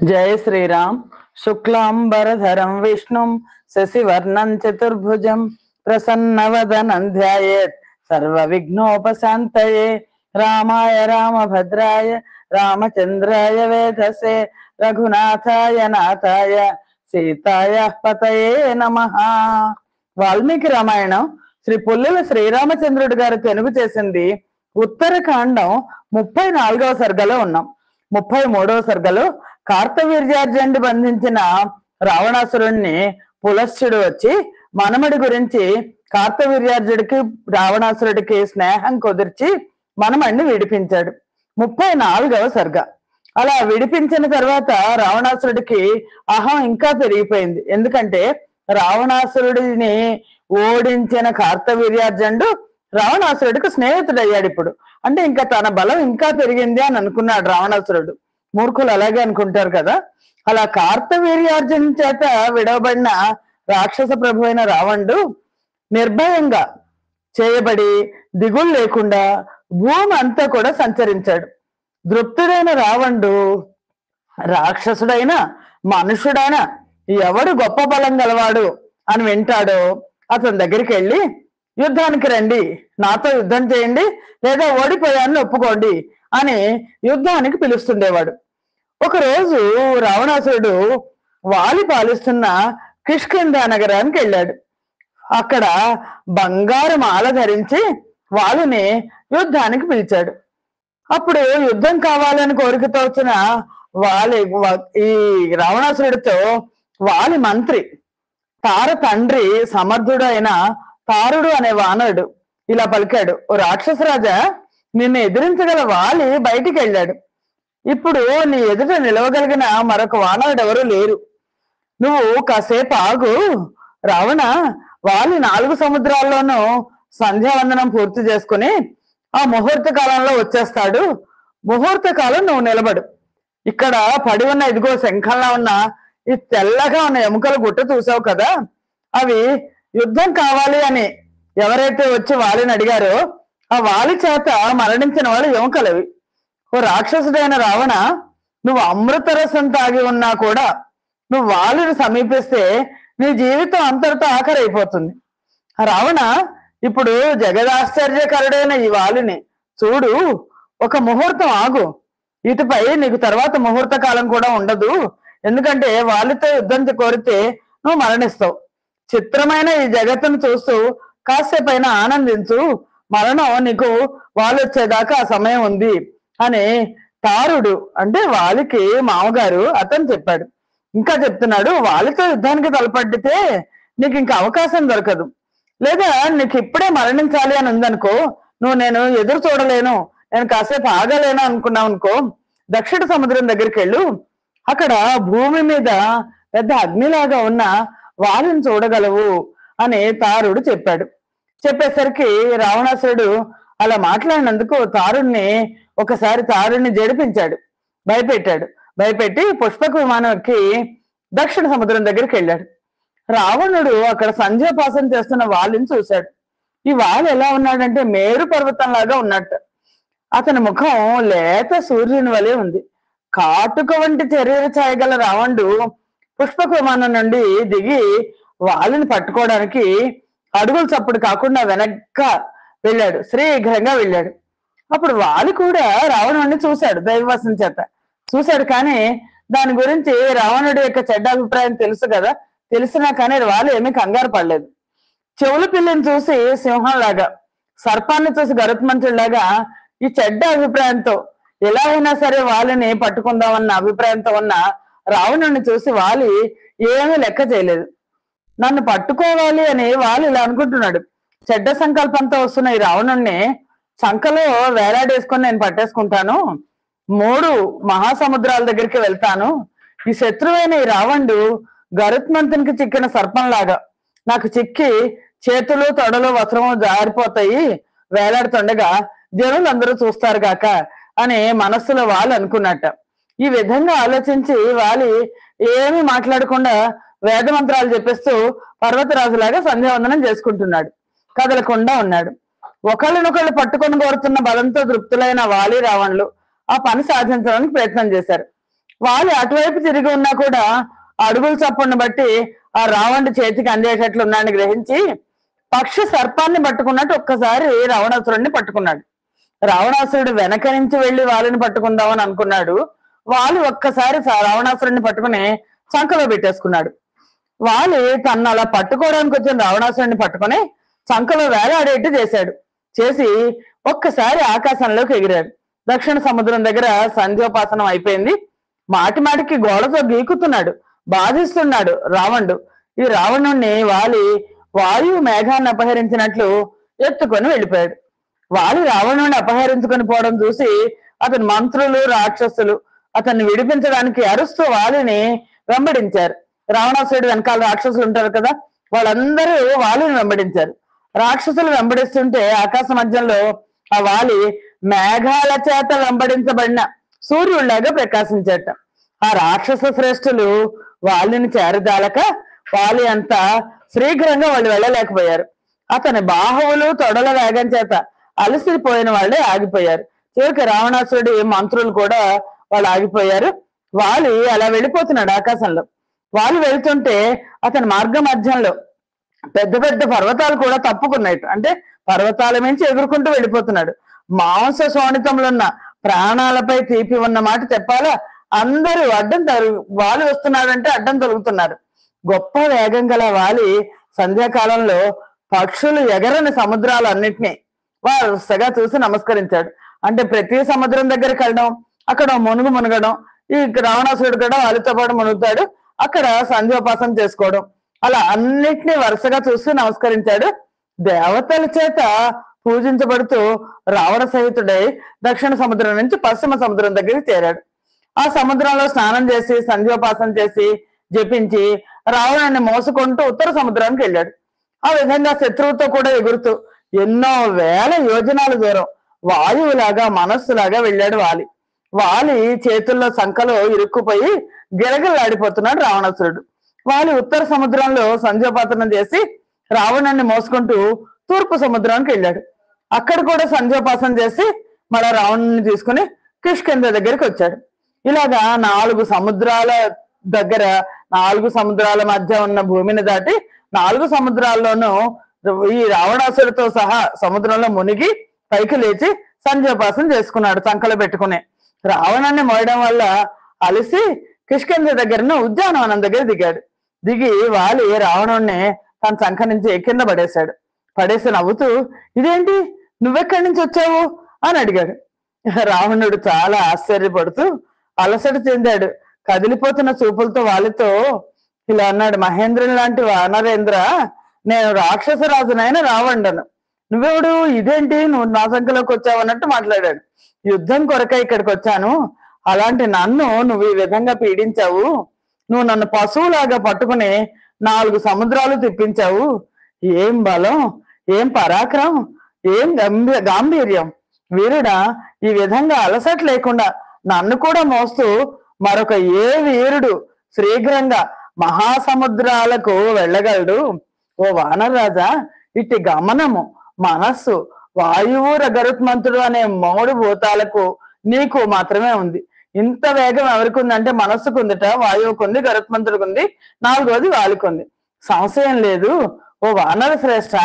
जय श्रीराम। शुक्लांबरधरं विष्णुं शशिवर्णं चतुर्भुजं प्रसन्नवदनं ध्यायेत् सर्वविघ्नोपशान्तये। रामाय रामभद्राय रामचंद्राय वेधसे रघुनाथाय नाथाय सीताय पतये नमः। వాల్మీకి రామాయణం శ్రీ పుల్లెల శ్రీరామచంద్రుడి గారు తెలుగు చేసింది ఉత్తరకాండం 34వ సర్గలో ఉన్నాం. 33వ సర్గలో కార్తవీర్యార్జునుడి బంధించిన రావణాసురుణ్ణి పులస్త్యుడు వచ్చి మనమడి గురించి కార్తవీర్యార్జుడికి రావణాసురుడికి స్నేహం కుదిర్చి మనమడిని విడిపించాడు. 34వ సర్గ. అలా విడిపించిన తర్వాత రావణాసురుడికి అహం ఇంకా పెరిగిపోయింది. ఎందుకంటే రావణాసురుడిని ఓడించిన కార్తవీర్యార్జునుడు రావణాసురుడికి స్నేహితుడు అయ్యాడు. ఇప్పుడు అంటే ఇంకా తన బలం ఇంకా పెరిగింది అని అనుకున్నాడు రావణాసురుడు. మూర్ఖులు అలాగే అనుకుంటారు కదా. అలా కార్తవీర్యార్జును చేత విడవబడిన రాక్షస ప్రభు అయిన రావణుడు నిర్భయంగా చేయబడి దిగులు లేకుండా భూమి అంతా కూడా సంచరించాడు. దృప్తుడైన రావణుడు రాక్షసుడైన మనుషుడైన ఎవడు గొప్ప బలం గలవాడు అని వింటాడో అతని దగ్గరికి వెళ్ళి యుద్ధానికి రండి, నాతో యుద్ధం చేయండి, లేదా ఓడిపోయాన్ని ఒప్పుకోండి అని యుద్ధానికి పిలుస్తుండేవాడు. ఒకరోజు రావణాసురుడు వాలి పాలిస్తున్న కిష్కింధ నగరానికి వెళ్ళాడు. అక్కడ బంగారు మాల ధరించి వాలిని యుద్ధానికి పిలిచాడు. అప్పుడు యుద్ధం కావాలని కోరికతో వచ్చిన ఈ రావణాసురుడితో వాలి మంత్రి తార తండ్రి సమర్థుడు అయిన తారుడు అనే వానరుడు ఇలా పలికాడు, ఓ రాక్షసరాజా, నిన్ను ఎదిరించగల వాలి బయటికి వెళ్ళాడు. ఇప్పుడు నీ ఎదుట నిలవగలిగిన మరొక వానరుడు ఎవరూ లేరు. నువ్వు కాసేపు ఆగు రావణ. వాలి 4 సముద్రాల్లోనూ సంధ్యావందనం పూర్తి చేసుకుని ఆ ముహూర్త కాలంలో వచ్చేస్తాడు. ముహూర్త కాలం నువ్వు నిలబడు. ఇక్కడ పడి ఉన్న ఇదిగో శంఖంలా ఉన్న ఈ తెల్లగా ఉన్న ఎముకల గుట్ట చూసావు కదా, అవి యుద్ధం కావాలి అని ఎవరైతే వచ్చి వాలిని అడిగారో ఆ వాలి చేత మరణించిన వాళ్ళు ఎముకలవి. ఓ రాక్షసుడైన రావణ, నువ్వు అమృతరసం తాగి ఉన్నా కూడా నువ్వు వాలిని సమీపిస్తే నీ జీవితం అంతటితో ఆఖరైపోతుంది. రావణ, ఇప్పుడు జగదాశ్చర్యకరుడైన ఈ వాలిని చూడు, ఒక ముహూర్తం ఆగు. ఇటుపై నీకు తర్వాత ముహూర్త కాలం కూడా ఉండదు. ఎందుకంటే వాళ్ళతో యుద్ధం కోరితే నువ్వు మరణిస్తావు. చిత్రమైన ఈ జగత్తును చూస్తూ కాసేపైనా ఆనందించు. మరణం నీకు వాళ్ళు వచ్చేదాకా ఆ సమయం ఉంది అని తారుడు అంటే వాలికి మామగారు అతను చెప్పాడు. ఇంకా చెప్తున్నాడు, వాలితో యుద్ధానికి తలపడితే నీకు ఇంకా అవకాశం దొరకదు. లేదా నీకు ఇప్పుడే మరణించాలి అని ఉందనుకో, నేను ఎదురు చూడలేను, నేను కాసేపు ఆగలేను అనుకున్నావు అనుకో, దక్షిణ సముద్రం దగ్గరికి వెళ్ళు. అక్కడ భూమి మీద పెద్ద అగ్నిలాగా ఉన్న వాలిని చూడగలవు అని తారుడు చెప్పాడు. చెప్పేసరికి రావణాసురుడు అలా మాట్లాడినందుకు ఒకసారి తారుణ్ణి జడిపించాడు, భయపెట్టాడు. భయపెట్టి పుష్పక విమానం ఎక్కి దక్షిణ సముద్రం దగ్గరికి వెళ్ళాడు. రావణుడు అక్కడ సంధ్యాపాసన చేస్తున్న వాలిని చూశాడు. ఈ వాలి ఎలా ఉన్నాడంటే మేరు పర్వతం లాగా ఉన్నట్టు. అతని ముఖం లేత సూర్యుని వలె ఉంది. కాటుక వంటి చర్యలు చేయగల రావణుడు పుష్పక విమానం నుండి దిగి వాలిని పట్టుకోవడానికి అడుగులు చప్పుడు కాకుండా వెనక్క వెళ్ళాడు, శీఘ్రంగా వెళ్ళాడు. అప్పుడు వాలి కూడా రావణుడిని చూశాడు, దైవవశం చేత చూశాడు. కానీ దాని గురించి రావణుడి యొక్క చెడ్డ అభిప్రాయం తెలుసు కదా, తెలిసినా కానీ వాలి ఏమీ కంగారు పడలేదు. చెవుల పిల్లని చూసి సింహంలాగా, సర్పాన్ని చూసి గరుత్మంతుడిలాగా ఈ చెడ్డ అభిప్రాయంతో ఎలా అయినా సరే వాలిని పట్టుకుందామన్న అభిప్రాయంతో ఉన్న రావణుడిని చూసి వాలి ఏమీ లెక్క చేయలేదు. నన్ను పట్టుకోవాలి అని వాలి ఇలా అనుకుంటున్నాడు. చెడ్డ సంకల్పంతో వస్తున్న ఈ రావణుడిని సంకలో వేలాడేసుకొని నేను పట్టేసుకుంటాను, 3 మహాసముద్రాల దగ్గరికి వెళ్తాను. ఈ శత్రువైన ఈ రావణుడు గరుత్మంతునికి చిక్కిన సర్పంలాగా నాకు చిక్కి చేతులు తొడలు వస్త్రము జారిపోతాయి వేలాడుతుండగా జనులందరూ చూస్తారు గాక అని మనస్సులో వాలి అనుకున్నట్ట. ఈ విధంగా ఆలోచించి వాలి ఏమీ మాట్లాడకుండా వేదమంత్రాలు చెప్పిస్తూ పర్వతరాజులాగా సంధ్యావందనం చేసుకుంటున్నాడు, కదలకుండా ఉన్నాడు. ఒకళ్ళనొకళ్ళు పట్టుకొని కోరుతున్న బలంతో తృప్తులైన వాలి రావణులు ఆ పని సాధించడానికి ప్రయత్నం చేశారు. వాళ్ళు అటువైపు తిరిగి ఉన్నా కూడా అడుగుల చప్పుడును బట్టి ఆ రావణుడి చేతికి అందేటట్లు ఉన్నాడని గ్రహించి పక్షి సర్పాన్ని పట్టుకున్నట్టు ఒక్కసారి రావణాసురుడిని పట్టుకున్నాడు. రావణాసురుడు వెనక నుంచి వెళ్లి వాళ్ళని పట్టుకుందామని అనుకున్నాడు. వాళ్ళు ఒక్కసారి రావణాసురుడిని పట్టుకుని చంకలో పెట్టేసుకున్నాడు. వాళ్ళు తను అలా పట్టుకోవడానికి వచ్చిన రావణాసురుడిని పట్టుకుని చంకలో వేలాడేట్టు చేశాడు. చేసి ఒక్కసారి ఆకాశంలోకి ఎగిరాడు. దక్షిణ సముద్రం దగ్గర సంధ్యోపాసనం అయిపోయింది. మాటి మాటికి గోడతో గీకుతున్నాడు, బాధిస్తున్నాడు రావణుడు. ఈ రావణుణ్ణి వాలి వాయువు మేఘాన్ని అపహరించినట్లు ఎత్తుకొని వెళ్ళిపోయాడు. వాలి రావణుడిని అపహరించుకొని పోవడం చూసి అతని మంత్రులు రాక్షసులు అతన్ని విడిపించడానికి అరుస్తూ వాలిని వెంబడించారు. రావణాసురుడు వెనకాల రాక్షసులు ఉంటారు కదా, వాళ్ళందరూ వాలిని వెంబడించారు. రాక్షసులు వెంబడిస్తుంటే ఆకాశ మధ్యంలో ఆ వాలి మేఘాల చేత వెంబడించబడిన సూర్యుడిలాగా ప్రకాశించట. ఆ రాక్షస శ్రేష్ఠులు వాలిని చేరదాలక వాలి అంత శీఘ్రంగా వాళ్ళు వెళ్ళలేకపోయారు. అతని బాహువులు తొడల వేగం చేత అలసిపోయిన వాళ్ళే ఆగిపోయారు. చివరికి రావణాసురుడి మంత్రులు కూడా వాళ్ళు ఆగిపోయారు. వాలి అలా వెళ్ళిపోతున్నాడు ఆకాశంలో. వాళ్ళు వెళ్తుంటే అతని మార్గ మధ్యంలో పెద్ద పెద్ద పర్వతాలు కూడా తప్పుకున్నాయి. అంటే పర్వతాల మించి ఎగురుకుంటూ వెళ్ళిపోతున్నాడు. మాంస శోణితంలో ఉన్న ప్రాణాలపై తీపి ఉన్న మాట చెప్పాలా, అందరూ అడ్డం వాలి వస్తున్నాడంటే అడ్డం తొలుగుతున్నారు. గొప్ప వేగం గల వాలి సంధ్యాకాలంలో పక్షులు ఎగరని సముద్రాలు అన్నిటినీ వరుసగా చూసి నమస్కరించాడు. అంటే ప్రతి సముద్రం దగ్గరికి వెళ్ళడం, అక్కడ మునగడం, ఈ రావణాసురుడు కూడా వాళ్ళతో పాటు మునుగుతాడు, అక్కడ సంధ్యోపాసన చేసుకోవడం, అలా అన్నిటినీ వరుసగా చూసి నమస్కరించాడు. దేవతల చేత పూజించబడుతూ రావణ సహితుడై దక్షిణ సముద్రం నుంచి పశ్చిమ సముద్రం దగ్గరికి చేరాడు. ఆ సముద్రంలో స్నానం చేసి సంధ్యోపాసన చేసి జపించి రావణాన్ని మోసుకుంటూ ఉత్తర సముద్రానికి వెళ్ళాడు. ఆ విధంగా శత్రువుతో కూడా ఎగురుతూ ఎన్నో వేల యోజనాల దూరం వాయువులాగా మనస్సులాగా వెళ్ళాడు వాలి. వాలి చేతుల్లో సంకలో ఇరుక్కుపోయి గిలగిలాడిపోతున్నాడు రావణాసురుడు. వాలి ఉత్తర సముద్రంలో సంధ్యోపాసనం చేసి రావణాన్ని మోసుకుంటూ తూర్పు సముద్రానికి వెళ్ళాడు. అక్కడ కూడా సంధ్యోపాసన చేసి మళ్ళా రావణుని తీసుకుని కిష్కింధ దగ్గరికి వచ్చాడు. ఇలాగా 4 సముద్రాల దగ్గర 4 సముద్రాల మధ్య ఉన్న భూమిని దాటి 4 సముద్రాల్లోనూ ఈ రావణాసుడితో సహా సముద్రంలో మునిగి పైకి లేచి సంధ్యోపాసన చేసుకున్నాడు సంకలో పెట్టుకుని. రావణాన్ని మోయడం వల్ల అలసి కిష్కింధ దగ్గర ఉద్యానవనం దగ్గర దిగాడు. దిగి వాలి రావణుణ్ణి తన సంఖ నుంచి కింద పడేశాడు. పడేసి నవ్వుతూ, ఇదేంటి, నువ్వెక్కడి నుంచి వచ్చావు అని అడిగాడు. రావణుడు చాలా ఆశ్చర్యపడుతూ అలసట చెందాడు. కదిలిపోతున్న చూపులతో వాలితో ఇలా అన్నాడు, మహేంద్రుని లాంటి వానరేంద్ర, నేను రాక్షసరాజునైన రావణుడను. నువ్వెవడు, ఇదేంటి నువ్వు నా సంఖ్యలోకి వచ్చావు అన్నట్టు మాట్లాడాడు. యుద్ధం కొరకై ఇక్కడికి వచ్చాను, అలాంటి నన్ను నువ్వు ఈ విధంగా పీడించావు. నువ్వు నన్ను పశువులాగా పట్టుకుని 4 సముద్రాలు తిప్పించావు. ఏం బలం, ఏం పరాక్రమం, ఏం గాంభీర్యం వీరుడా! ఈ విధంగా అలసట లేకుండా నన్ను కూడా మోస్తూ మరొక ఏ వీరుడు శీఘ్రంగా మహాసముద్రాలకు వెళ్ళగలడు? ఓ వానరాజా, ఇట్టి గమనము, మనస్సు, వాయువు గరుత్మంతుడు అనే 3 భూతాలకు నీకు మాత్రమే ఉంది. ఇంత వేగం ఎవరికి ఉందంటే మనస్సుకు ఉందిట, వాయువుకు ఉంది, గరుత్మంతుడికి ఉంది, 4వది వాలికి ఉంది. సంశయం లేదు. ఓ వానర శ్రేష్ఠ,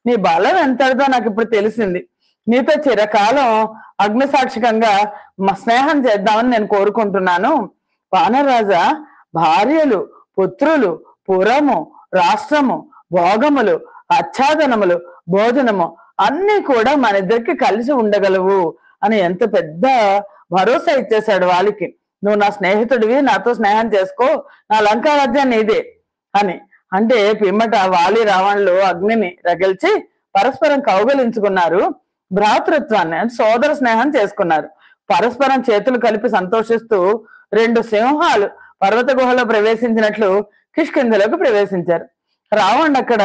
నీ బలం ఎంతటిదో నాకు ఇప్పుడు తెలిసింది. నీతో చిరకాలం అగ్నిసాక్షికంగా స్నేహం చేద్దామని నేను కోరుకుంటున్నాను. వానరాజా, భార్యలు, పుత్రులు, పురము, రాష్ట్రము, భోగములు, ఆచ్ఛాదనములు, భోజనము అన్ని కూడా మన ఇద్దరికి కలిసి ఉండగలవు అని ఎంత పెద్ద భరోసా ఇచ్చేశాడు వాలికి. నువ్వు నా స్నేహితుడివి, నాతో స్నేహం చేసుకో, నా లంకా రాజ్యం నీదే అని. అంటే పిమ్మట వాలి రావణులు అగ్నిని రగిల్చి పరస్పరం కౌగలించుకున్నారు. భ్రాతృత్వాన్ని అంటే సోదర స్నేహం చేసుకున్నారు. పరస్పరం చేతులు కలిపి సంతోషిస్తూ 2 సింహాలు పర్వత గుహలో ప్రవేశించినట్లు కిష్కింధలోకి ప్రవేశించారు. రావణుడు అక్కడ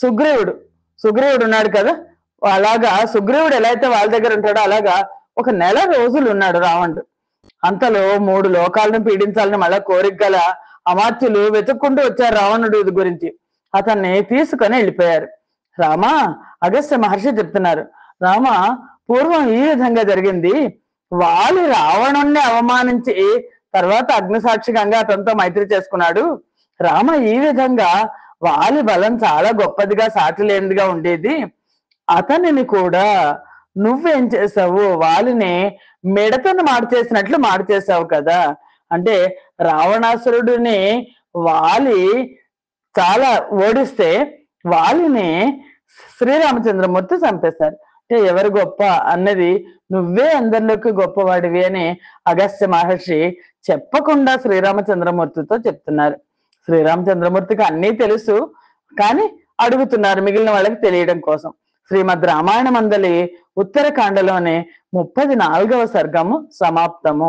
సుగ్రీవుడు ఉన్నాడు కదా, అలాగా సుగ్రీవుడు ఎలా అయితే వాళ్ళ దగ్గర ఉంటాడో అలాగా 1 నెల రోజులు ఉన్నాడు రావణుడు. అంతలో 3 లోకాలను పీడించాలని మళ్ళా కోరిక గల అమాత్యులు వెతుక్కుంటూ వచ్చారు రావణుడు గురించి. అతన్ని తీసుకొని వెళ్ళిపోయారు. రామా, అగస్త్య మహర్షి చెప్తున్నారు, రామ, పూర్వం ఈ విధంగా జరిగింది. వాలి రావణుణ్ణి అవమానించి తర్వాత అగ్నిసాక్షికంగా అతనితో మైత్రి చేసుకున్నాడు. రామ, ఈ విధంగా వాలి బలం చాలా గొప్పదిగా, సాటి లేనిదిగా ఉండేది. అతనిని కూడా నువ్వేం చేసావు, వాలిని మిడతను మార్చేసినట్లు మార్చేసావు కదా. అంటే రావణాసురుడిని వాలి చాలా ఓడిస్తే వాలిని శ్రీరామచంద్రమూర్తి చంపేశారు. అంటే ఎవరు గొప్ప అన్నది నువ్వే అందరిలోకి గొప్పవాడివి అని అగస్త్య మహర్షి చెప్పకుండా శ్రీరామచంద్రమూర్తితో చెప్తున్నారు. శ్రీరామచంద్రమూర్తికి అన్నీ తెలుసు, కానీ అడుగుతున్నారు మిగిలిన వాళ్ళకి తెలియడం కోసం. శ్రీమద్ రామాయణ మందలి ఉత్తరకాండలోని 34వ సర్గము సమాప్తము.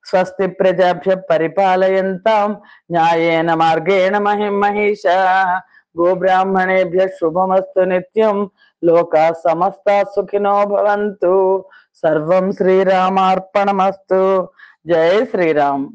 స్వస్తి ప్రజాభ్య పరిపాలయంతాం న్యాయేన మార్గేణ మహిషా గోబ్రాహ్మణేభ్య శుభమస్తు నిత్యం. లోకా సమస్తా సుఖినో భవంతు. సర్వం శ్రీరామార్పణమస్తు. జై శ్రీరామ్.